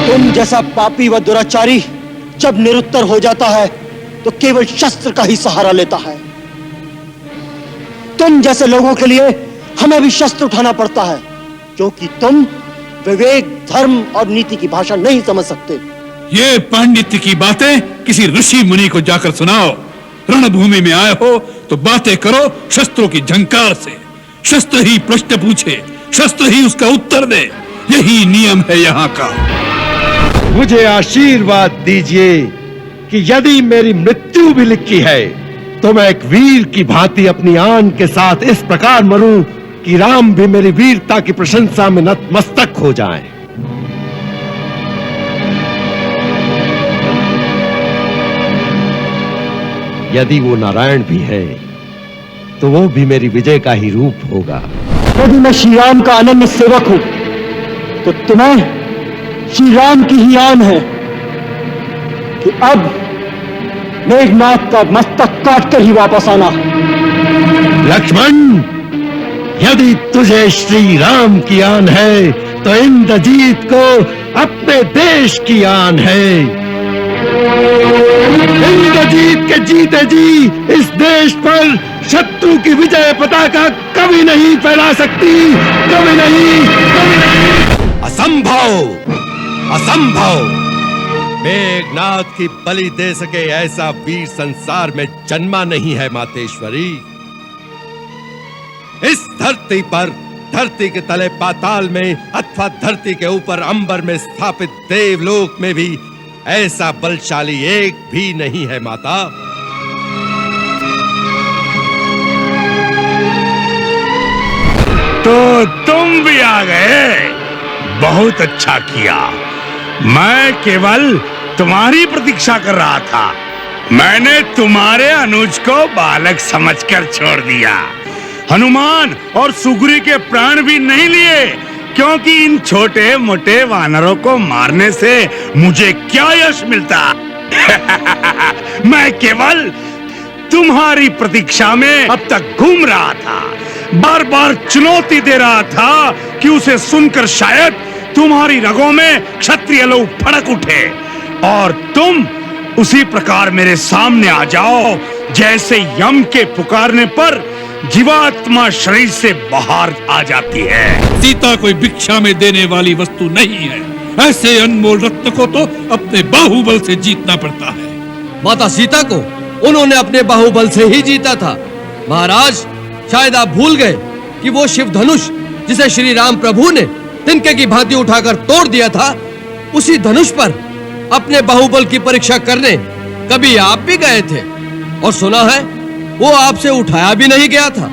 तुम जैसा पापी व दुराचारी जब निरुत्तर हो जाता है तो केवल शस्त्र का ही सहारा लेता है। तुम जैसे लोगों के लिए हमें भी शस्त्र उठाना पड़ता है, क्योंकि तुम विवेक, धर्म और नीति की भाषा नहीं समझ सकते। ये पांडित्य की बातें किसी ऋषि मुनि को जाकर सुनाओ। रणभूमि में आए हो तो बातें करो शस्त्रों की झंकार से। शस्त्र ही प्रश्न पूछे, शस्त्र ही उसका उत्तर दे। यही नियम है यहाँ का। मुझे आशीर्वाद दीजिए कि यदि मेरी मृत्यु भी लिखी है तो मैं एक वीर की भांति अपनी आन के साथ इस प्रकार मरूं कि राम भी मेरी वीरता की प्रशंसा में नतमस्तक हो जाएं। यदि वो नारायण भी है तो वो भी मेरी विजय का ही रूप होगा। यदि मैं श्री राम का अनन्य सेवक हूं तो तुम्हें श्री राम की ही आन है कि अब मेघनाथ का मस्तक काट कर ही वापस आना। लक्ष्मण, यदि तुझे श्री राम की आन है तो इंद्रजीत को अपने देश की आन है। इंद्रजीत के जीते जी इस देश पर शत्रु की विजय पताका कभी नहीं फैला सकती, कभी नहीं, कभी नहीं। असंभव, असंभव। मेघनाथ की बलि दे सके ऐसा वीर संसार में जन्मा नहीं है मातेश्वरी। इस धरती पर, धरती के तले पाताल में अथवा धरती के ऊपर अंबर में स्थापित देवलोक में भी ऐसा बलशाली एक भी नहीं है माता। तो तुम भी आ गए, बहुत अच्छा किया। मैं केवल तुम्हारी प्रतीक्षा कर रहा था। मैंने तुम्हारे अनुज को बालक समझकर छोड़ दिया। हनुमान और सुग्री के प्राण भी नहीं लिए, क्योंकि इन छोटे मोटे वानरों को मारने से मुझे क्या यश मिलता। मैं केवल तुम्हारी प्रतीक्षा में अब तक घूम रहा था, बार बार चुनौती दे रहा था कि उसे सुनकर शायद तुम्हारी रगों में क्षत्रिय लोग फड़क उठे और तुम उसी प्रकार मेरे सामने आ जाओ जैसे यम के पुकारने पर जीवात्मा शरीर से बाहर आ जाती है। सीता कोई भिक्षा में देने वाली वस्तु नहीं है। ऐसे अनमोल रत्न को तो अपने बाहुबल से जीतना पड़ता है। माता सीता को उन्होंने अपने बाहुबल से ही जीता था। महाराज, शायद आप भूल गए कि वो शिव धनुष जिसे श्री राम प्रभु ने तिनके की भांति उठाकर तोड़ दिया था, उसी धनुष पर अपने बाहुबल की परीक्षा करने कभी आप भी गए थे और सुना है वो आपसे उठाया भी नहीं गया था।